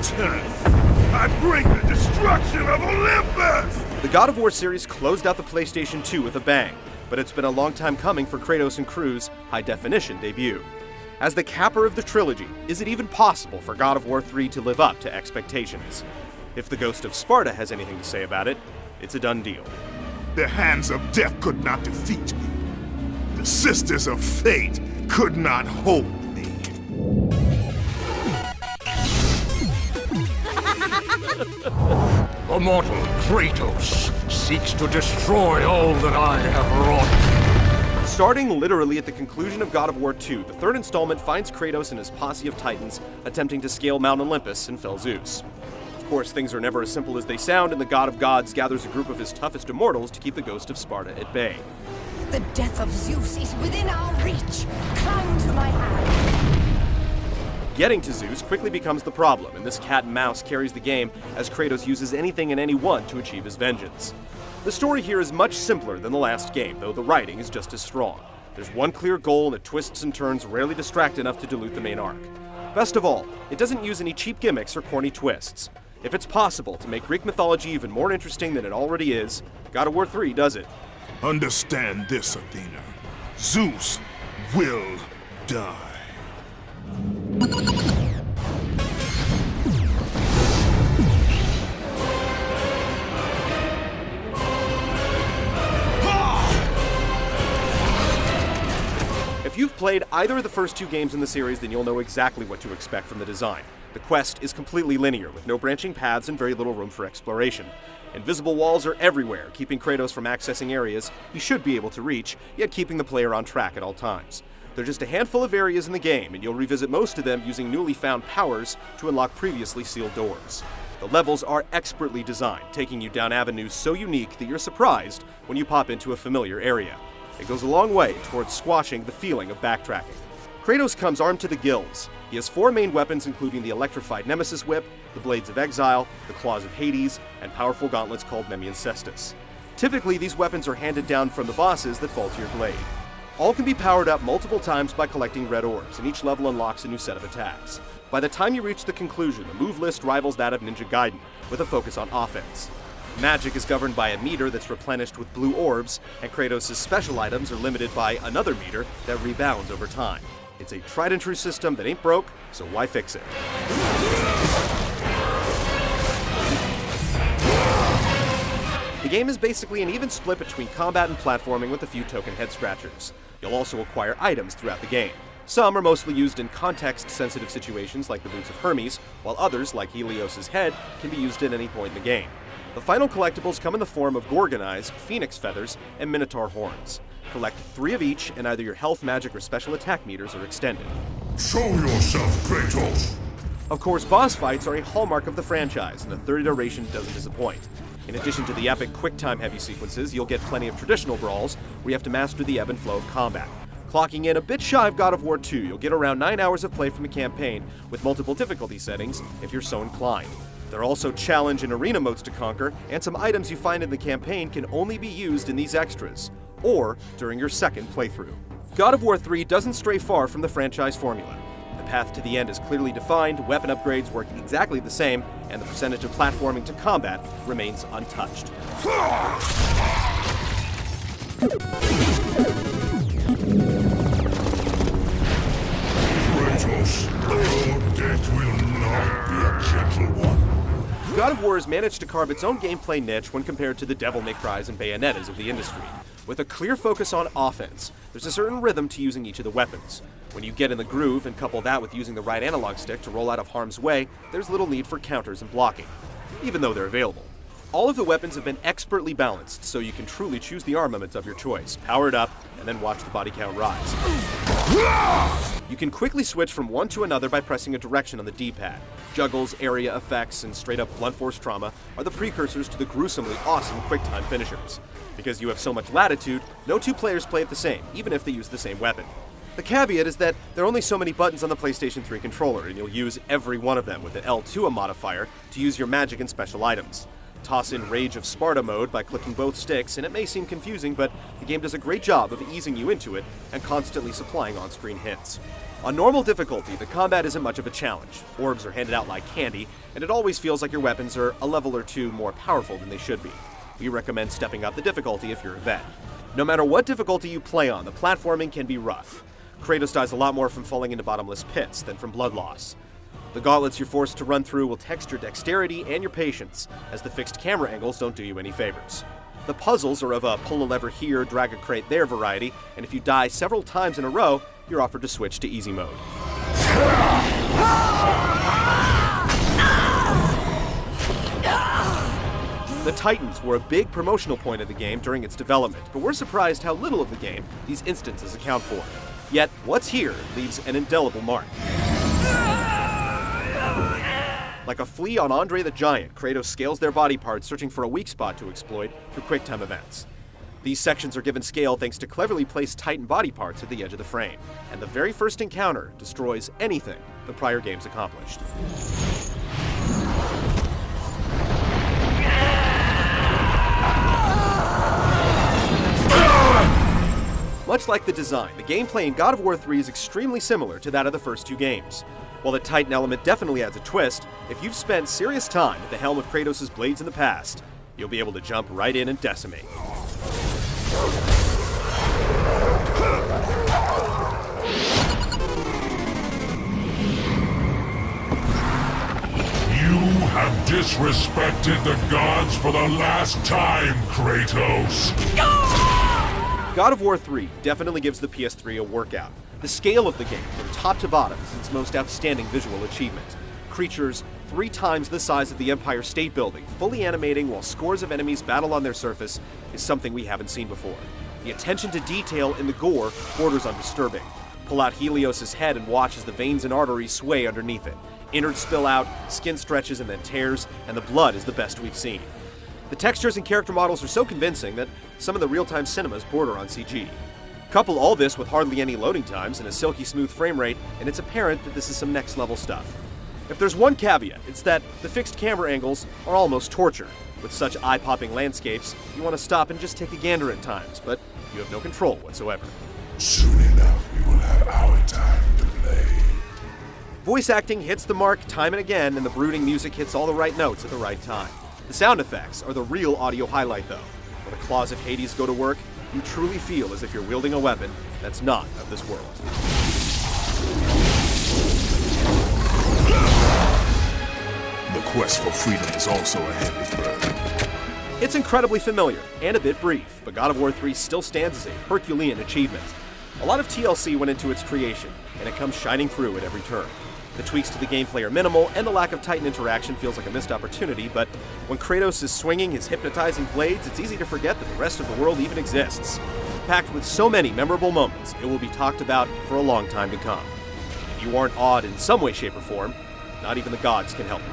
turn. I bring the destruction of Olympus! The God of War series closed out the PlayStation 2 with a bang, but it's been a long time coming for Kratos and crew's high-definition debut. As the capper of the trilogy, is it even possible for God of War 3 to live up to expectations? If the Ghost of Sparta has anything to say about it, it's a done deal. The hands of death could not defeat me. The Sisters of Fate could not hold me. The mortal Kratos seeks to destroy all that I have wrought. Starting literally at the conclusion of God of War 2, the third installment finds Kratos and his posse of Titans attempting to scale Mount Olympus and fell Zeus. Of course, things are never as simple as they sound, and the God of Gods gathers a group of his toughest immortals to keep the Ghost of Sparta at bay. The death of Zeus is within our reach. Climb to my hand. Getting to Zeus quickly becomes the problem, and this cat and mouse carries the game as Kratos uses anything and anyone to achieve his vengeance. The story here is much simpler than the last game, though the writing is just as strong. There's one clear goal, and it twists and turns rarely distract enough to dilute the main arc. Best of all, it doesn't use any cheap gimmicks or corny twists. If it's possible to make Greek mythology even more interesting than it already is, God of War 3 does it. Understand this, Athena. Zeus will die. If you've played either of the first two games in the series, then you'll know exactly what to expect from the design. The quest is completely linear, with no branching paths and very little room for exploration. Invisible walls are everywhere, keeping Kratos from accessing areas he should be able to reach, yet keeping the player on track at all times. There are just a handful of areas in the game, and you'll revisit most of them using newly found powers to unlock previously sealed doors. The levels are expertly designed, taking you down avenues so unique that you're surprised when you pop into a familiar area. It goes a long way towards squashing the feeling of backtracking. Kratos comes armed to the gills. He has four main weapons, including the electrified Nemesis Whip, the Blades of Exile, the Claws of Hades, and powerful gauntlets called Nemean Cestus. Typically, these weapons are handed down from the bosses that fall to your blade. All can be powered up multiple times by collecting red orbs, and each level unlocks a new set of attacks. By the time you reach the conclusion, the move list rivals that of Ninja Gaiden, with a focus on offense. Magic is governed by a meter that's replenished with blue orbs, and Kratos' special items are limited by another meter that rebounds over time. It's a tried and true system that ain't broke, so why fix it? The game is basically an even split between combat and platforming with a few token head-scratchers. You'll also acquire items throughout the game. Some are mostly used in context-sensitive situations like the Boots of Hermes, while others, like Helios' head, can be used at any point in the game. The final collectibles come in the form of Gorgon Eyes, Phoenix Feathers, and Minotaur Horns. Collect 3 of each, and either your health, magic, or special attack meters are extended. Show yourself, Kratos! Of course, boss fights are a hallmark of the franchise, and the third iteration doesn't disappoint. In addition to the epic quick-time heavy sequences, you'll get plenty of traditional brawls where you have to master the ebb and flow of combat. Clocking in a bit shy of God of War 2, you'll get around 9 hours of play from the campaign with multiple difficulty settings if you're so inclined. There are also challenge and arena modes to conquer, and some items you find in the campaign can only be used in these extras, or during your second playthrough. God of War 3 doesn't stray far from the franchise formula. The path to the end is clearly defined, weapon upgrades work exactly the same, and the percentage of platforming to combat remains untouched. Kratos, your death will not be a gentle one. God of War has managed to carve its own gameplay niche when compared to the Devil May Cry's and Bayonettas of the industry. With a clear focus on offense, there's a certain rhythm to using each of the weapons. When you get in the groove and couple that with using the right analog stick to roll out of harm's way, there's little need for counters and blocking, even though they're available. All of the weapons have been expertly balanced, so you can truly choose the armament of your choice, power it up, and then watch the body count rise. You can quickly switch from one to another by pressing a direction on the D-pad. Juggles, area effects, and straight-up blunt force trauma are the precursors to the gruesomely awesome quick-time finishers. Because you have so much latitude, no two players play it the same, even if they use the same weapon. The caveat is that there are only so many buttons on the PlayStation 3 controller, and you'll use every one of them with an L2 modifier to use your magic and special items. Toss in Rage of Sparta mode by clicking both sticks, and it may seem confusing, but the game does a great job of easing you into it and constantly supplying on-screen hints. On normal difficulty, the combat isn't much of a challenge. Orbs are handed out like candy, and it always feels like your weapons are a level or two more powerful than they should be. We recommend stepping up the difficulty if you're a vet. No matter what difficulty you play on, the platforming can be rough. Kratos dies a lot more from falling into bottomless pits than from blood loss. The gauntlets you're forced to run through will test your dexterity and your patience, as the fixed camera angles don't do you any favors. The puzzles are of a pull a lever here, drag a crate there variety, and if you die several times in a row, you're offered to switch to easy mode. The Titans were a big promotional point of the game during its development, but we're surprised how little of the game these instances account for. Yet, what's here leaves an indelible mark. Like a flea on Andre the Giant, Kratos scales their body parts, searching for a weak spot to exploit through QuickTime events. These sections are given scale thanks to cleverly placed Titan body parts at the edge of the frame, and the very first encounter destroys anything the prior games accomplished. Much like the design, the gameplay in God of War 3 is extremely similar to that of the first two games. While the Titan element definitely adds a twist, if you've spent serious time at the helm of Kratos' blades in the past, you'll be able to jump right in and decimate. You have disrespected the gods for the last time, Kratos! God of War 3 definitely gives the PS3 a workout. The scale of the game, from top to bottom, is its most outstanding visual achievement. Creatures 3 times the size of the Empire State Building, fully animating while scores of enemies battle on their surface, is something we haven't seen before. The attention to detail in the gore borders on disturbing. Pull out Helios' head and watch as the veins and arteries sway underneath it. Innards spill out, skin stretches and then tears, and the blood is the best we've seen. The textures and character models are so convincing that some of the real-time cinemas border on CG. Couple all this with hardly any loading times and a silky smooth frame rate, and it's apparent that this is some next-level stuff. If there's one caveat, it's that the fixed camera angles are almost torture. With such eye-popping landscapes, you want to stop and just take a gander at times, but you have no control whatsoever. Soon enough, we will have our time to play. Voice acting hits the mark time and again, and the brooding music hits all the right notes at the right time. The sound effects are the real audio highlight, though. When the claws of Hades go to work, you truly feel as if you're wielding a weapon that's not of this world. The quest for freedom is also a heavy burden. It's incredibly familiar and a bit brief, but God of War 3 still stands as a Herculean achievement. A lot of TLC went into its creation, and it comes shining through at every turn. The tweaks to the gameplay are minimal, and the lack of Titan interaction feels like a missed opportunity, but when Kratos is swinging his hypnotizing blades, it's easy to forget that the rest of the world even exists. Packed with so many memorable moments, it will be talked about for a long time to come. If you aren't awed in some way, shape, or form, not even the gods can help you.